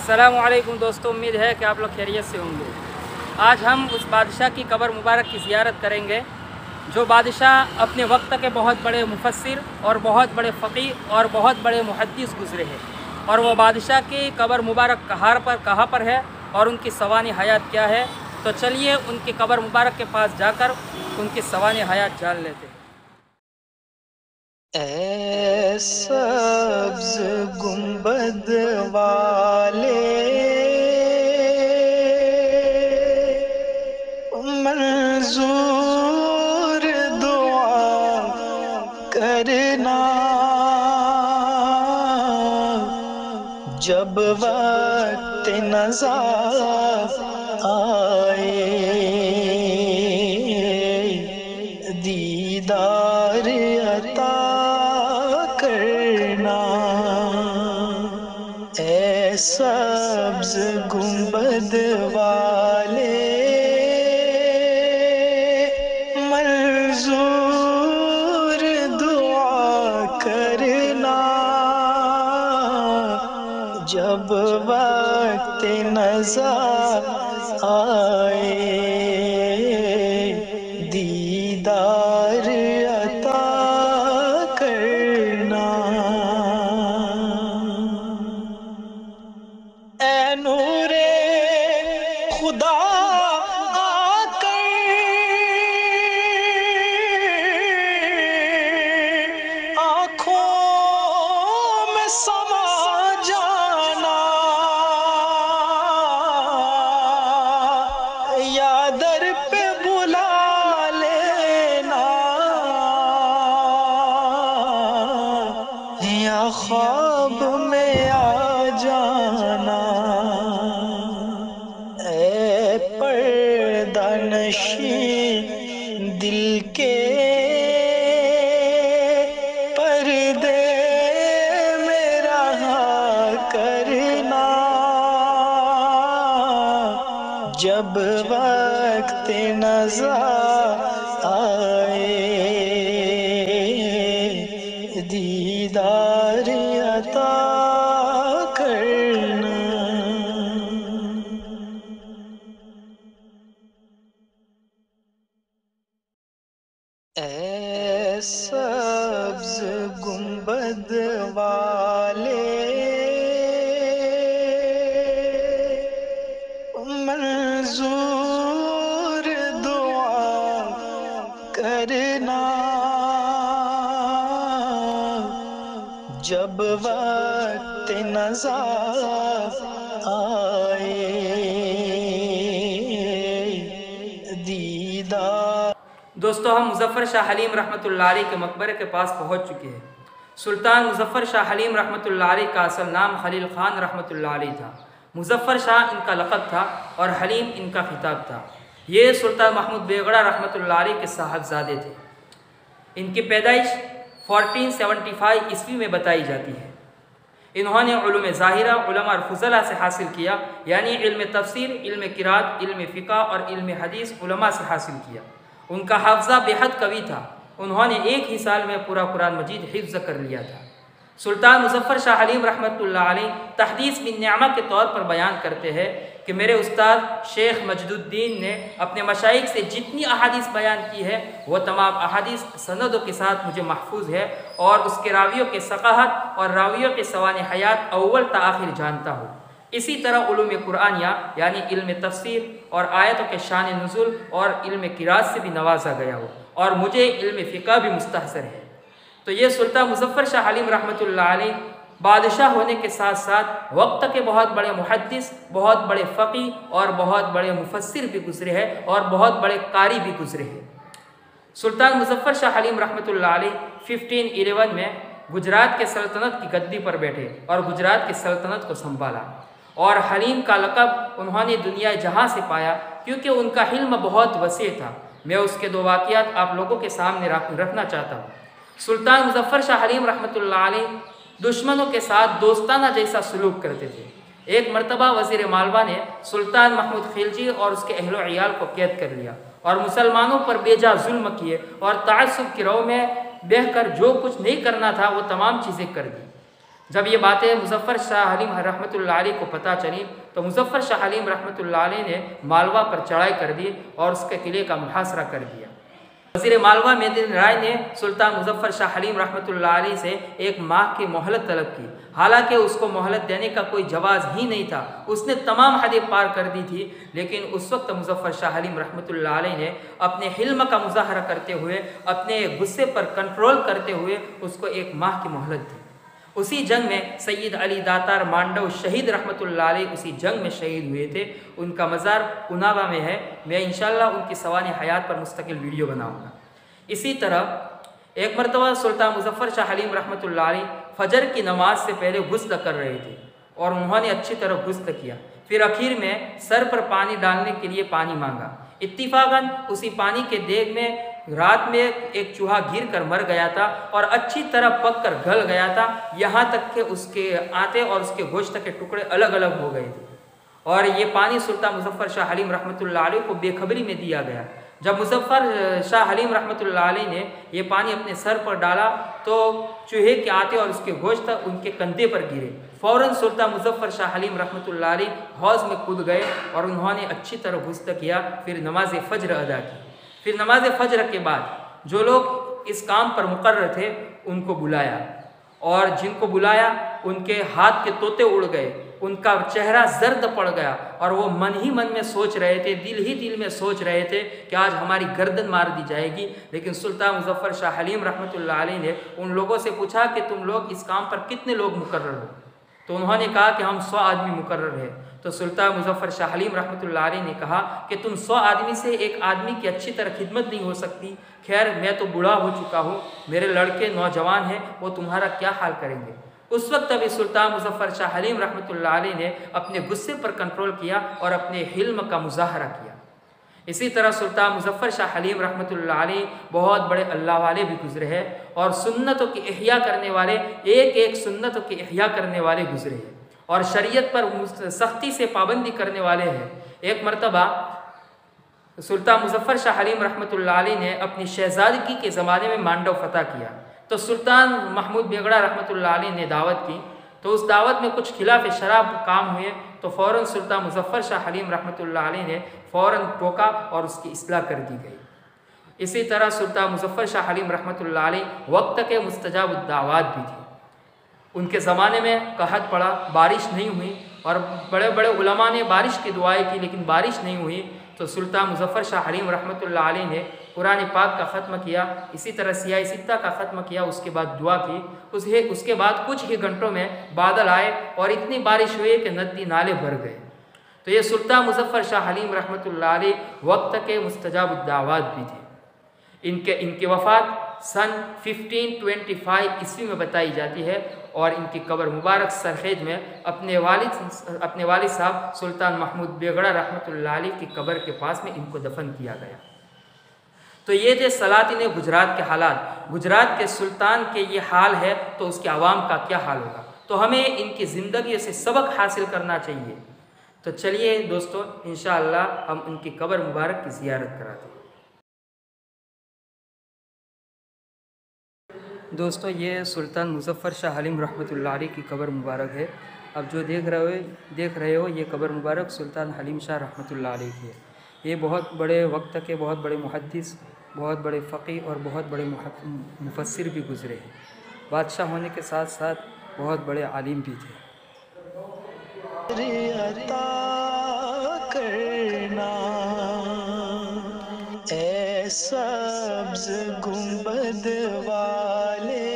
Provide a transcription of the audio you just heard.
अस्सलामुअलैकुम दोस्तों, उम्मीद है कि आप लोग खैरियत से होंगे। आज हम उस बादशाह की कब्र मुबारक की ज़ियारत करेंगे जो बादशाह अपने वक्त के बहुत बड़े मुफस्सिर और बहुत बड़े फ़क़ीह और बहुत बड़े मुहद्दिस गुज़रे हैं। और वो बादशाह की कब्र मुबारक कहाँ पर है और उनकी सवानी हयात क्या है, तो चलिए उनकी कब्र मुबारक के पास जाकर उनकी सवानी हयात जान लेते हैं। ऐ सब्ज़ गुंबद वाले मंजूर दुआ करना, जब वक्त नज़ा आए दीदार अता करना। ऐ सब्ज़ गुंबद वाले मंजूर दुआ करना, जब वक्त नज़ा आए दीदार अता करना। ऐ नूरे खुदा आकर आँखों में समा जाना, या दर पे बुला लेना, या ख्वाब में आ जाना। ऐ पर्दा नशीं दिल के पर्दे में रहा करना, जब वक्त नज़ा आए दीदार अता करना। ऐ सब्ज़ गुंबद वाले मंजूर दुआ करना, जब वक्त नज़ा आए दीदार। दोस्तों, हम मुज़फ़्फ़र शाह हलीम रहमतुल्लाह अलैह के मकबरे के पास पहुंच चुके हैं। सुल्तान मुज़फ़्फ़र शाह हलीम रहमतुल्लाह अलैह का असल नाम खलील ख़ान रहमतुल्लाह अलैह था। मुज़फ़्फ़र शाह इनका लक़ब था और हलीम इनका खिताब था। ये सुल्तान महमूद बेगड़ा रहमतुल्लाह अलैह के साहबज़ादे थे। इनकी पैदाइश 1475 ईस्वी में बताई जाती है। इन्होंने उलूम ज़ाहिरा उलमा और फ़ुज़ला से हासिल किया, यानी इल्म तफ़सीर, इल्म क़िरात, इल्म फ़िक़्ह और इल्म हदीस उलमा से हासिल किया। उनका हाफ़ज़ा बेहद कवी था। उन्होंने एक ही साल में पूरा कुरान मजीद हिफ्ज़ कर लिया था। सुल्तान मुज़फ़्फ़र शाह हलीम रहमतुल्लाह अलैह तहदीस बिन निअमा के तौर पर बयान करते हैं कि मेरे उस्ताद शेख मजदुद्दीन ने अपने मशाइख से जितनी अहादीस बयान की है वह तमाम अहादीस सनदों के साथ मुझे महफूज है और उसके रावियों के सक़ाहत और रावियों के सवाने हयात अव्वल ता आखिर जानता हूँ। इसी तरह उलूम कुरानिया यानी इल्म तफ़सीर और आयतों के शान नुज़ुल और इल्म क़िरात से भी नवाजा गया हो और मुझे इल्म फ़िक़्ह भी मुस्तहसर है। तो ये सुल्तान मुज़फ़्फ़र शाह हलीम रहमतुल्लाह अलैह बादशाह होने के साथ साथ वक्त के बहुत बड़े मुहद्दिस, बहुत बड़े फ़क़ीह और बहुत बड़े मुफस्सिर भी गुज़रे हैं और बहुत बड़े कारी भी गुज़रे हैं। सुल्तान मुज़फ़्फ़र शाह हलीम रहमतुल्लाह अलैह 1511 में गुजरात के सल्तनत की गद्दी पर बैठे और गुजरात की सल्तनत को संभाला। और हलीम का लक़ब उन्होंने दुनिया जहाँ से पाया क्योंकि उनका हिल्म बहुत वसी था। मैं उसके दो वाक़ियात आप लोगों के सामने रखना चाहता हूँ। सुल्तान मुज़फ़्फ़र शाह हलीम रहमतुल्लाह अलैह दुश्मनों के साथ दोस्ताना जैसा सलूक करते थे। एक मरतबा वज़ीर मालवा ने सुल्तान महमूद खिलजी और उसके अहलो इयाल को कैद कर लिया और मुसलमानों पर बेजा जुल्म किए और तासुब की रौ में बहकर जो कुछ नहीं करना था वो तमाम चीज़ें कर दी। जब ये बातें मुज़फ़्फ़र शाह हलीम रहमतुल्लाह अलैह को पता चली तो मुज़फ़्फ़र शाह हलीम रहमतुल्लाह अलैह ने मालवा पर चढ़ाई कर दी और उसके किले का मुहासरा कर दिया। वज़ीर मालवा मेदिन राय ने सुल्तान मुज़फ़्फ़र शाह हलीम रहमतुल्लाह अलैह से 1 माह की मोहलत तलब की। हालांकि उसको मोहलत देने का कोई जवाज़ ही नहीं था, उसने तमाम हदें पार कर दी थी, लेकिन उस वक्त मुज़फ़्फ़र शाह हलीम रहमतुल्लाह अलैह ने अपने हिल्म का मुज़ाहरा करते हुए, अपने गुस्से पर कंट्रोल करते हुए उसको 1 माह की मोहलत दी। उसी जंग में सैयद अली दातार मांडव शहीद रहमतुल्लाह अलैह उसी जंग में शहीद हुए थे। उनका मज़ार उनावा में है। मैं इंशाअल्लाह उनकी सवाने हयात पर मुस्तकिल वीडियो बनाऊँगा। इसी तरह एक मरतबा सुल्तान मुज़फ़्फ़र शाह हलीम रहमतुल्लाह अलैह फ़जर की नमाज से पहले गुस्ल कर रहे थे और उन्होंने अच्छी तरह गुस्ल किया। फिर आखिर में सर पर पानी डालने के लिए पानी मांगा। इत्तिफ़ाक़न उसी पानी के देग में रात में एक चूहा गिर कर मर गया था और अच्छी तरह पक कर गल गया था, यहाँ तक कि उसके आटे और उसके गोश्त के टुकड़े अलग अलग हो गए थे। और ये पानी सुल्तान मुज़फ़्फ़र शाह हलीम रहमतुल्लाह अलैह को बेखबरी में दिया गया। जब मुज़फ़्फ़र शाह हलीम रहमतुल्लाह अलैह ने ये पानी अपने सर पर डाला तो चूहे के आटे और उसके गोश्त उनके कंधे पर गिरे। फ़ौरन सुल्तान मुज़फ़्फ़र शाह हलीम रहमतुल्लाह अलैह हौज़ में कूद गए और उन्होंने अच्छी तरह गुस्ल किया। फिर नमाज फ़ज्र अदा की। फिर नमाज फ़ज्र के बाद जो लोग इस काम पर मुकर्रर थे उनको बुलाया और जिनको बुलाया उनके हाथ के तोते उड़ गए, उनका चेहरा जर्द पड़ गया और वो मन ही मन में सोच रहे थे, दिल ही दिल में सोच रहे थे कि आज हमारी गर्दन मार दी जाएगी। लेकिन सुल्तान मुज़फ़्फ़र शाह हलीम रहमतुल्लाह अलैह ने उन लोगों से पूछा कि तुम लोग इस काम पर कितने लोग मुकर्रर हो? तो उन्होंने कहा कि हम 100 आदमी मुकर्रर है। तो सुल्तान मुज़फ़्फ़र शाह हलीम रहमतुल्लाह अलैह ने कहा कि तुम 100 आदमी से एक आदमी की अच्छी तरह खिदमत नहीं हो सकती। खैर, मैं तो बूढ़ा हो चुका हूँ, मेरे लड़के नौजवान हैं, वो तुम्हारा क्या हाल करेंगे? उस वक्त अभी सुल्तान मुज़फ़्फ़र शाह हलीम रहमतुल्लाह अलैह ने अपने गुस्से पर कंट्रोल किया और अपने हिल्म का मुज़ाहरा किया। इसी तरह सुल्तान मुज़फ़्फ़र शाह हलीम रहमतुल्लाह अलैह बहुत बड़े अल्लाह वाले भी गुजरे हैं और सुन्नतों की इह्या करने वाले, एक एक सुन्नतों की इह्या करने वाले गुजरे हैं और शरीयत पर सख्ती से पाबंदी करने वाले हैं। एक मरतबा सुल्तान मुज़फ़्फ़र शाह हलीम रहमतुल्लाह अलैह ने अपनी शहज़ादगी के ज़माने में मांडव फ़तह किया। तो सुल्तान महमूद बेगड़ा रहमतुल्लाह अलैह ने दावत की, तो उस दावत में कुछ खिलाफ शराब काम हुए। तो फ़ौरन सुल्तान मुज़फ़्फ़र शाह हलीम रहमतुल्लाह अलैह ने फ़ौरन टोका और उसकी इस्लाह कर दी गई। इसी तरह सुल्तान मुज़फ़्फ़र शाह हलीम रहमतुल्लाह अलैह वक्त के मुस्तजाब दावात भी थे। उनके ज़माने में कहत पड़ा, बारिश नहीं हुई और बड़े बड़े उलमा ने बारिश की दुआएं की लेकिन बारिश नहीं हुई। तो सुल्तान मुज़फ़्फ़र शाह हलीम रहमतुल्लाह अलैह ने कुरान पाक का ख़त्म किया, इसी तरह सियाह सित्ता का ख़त्म किया, उसके बाद दुआ की। उसके बाद कुछ ही घंटों में बादल आए और इतनी बारिश हुई कि नदी नाले भर गए। तो ये सुल्तान मुज़फ़्फ़र शाह हलीम रहमतुल्लाह अलैह वक्त के मुस्तजाब दावात भी थे। इनकी वफ़ात सन 1525 ईस्वी में बताई जाती है और इनकी कब्र मुबारक सरखेज में अपने वालिद साहब सुल्तान महमूद बेगड़ा रहमतुल्लाह अलैह की कब्र के पास में इनको दफन किया गया। तो ये थे सलातिन गुजरात के हालात। गुजरात के सुल्तान के ये हाल है तो उसके आवाम का क्या हाल होगा? तो हमें इनकी ज़िंदगी से सबक हासिल करना चाहिए। तो चलिए दोस्तों, इंशाअल्लाह हम उनकी कब्र मुबारक की ज़ियारत कराते हैं। दोस्तों, ये सुल्तान मुज़फ़्फ़र शाह हलीम रहमतुल्लाह अलैह की कब्र मुबारक है। अब जो देख रहे हो ये कब्र मुबारक सुल्तान हलीम शाह रहमतुल्लाह अलैह की है। ये बहुत बड़े वक्त के बहुत बड़े मुहद्दिस, बहुत बड़े फ़क़ीह और बहुत बड़े मुफस्सिर भी गुज़रे हैं। बादशाह होने के साथ साथ बहुत बड़े आलिम भी थे। अता करना ऐ सब्ज़ गुंबद वाले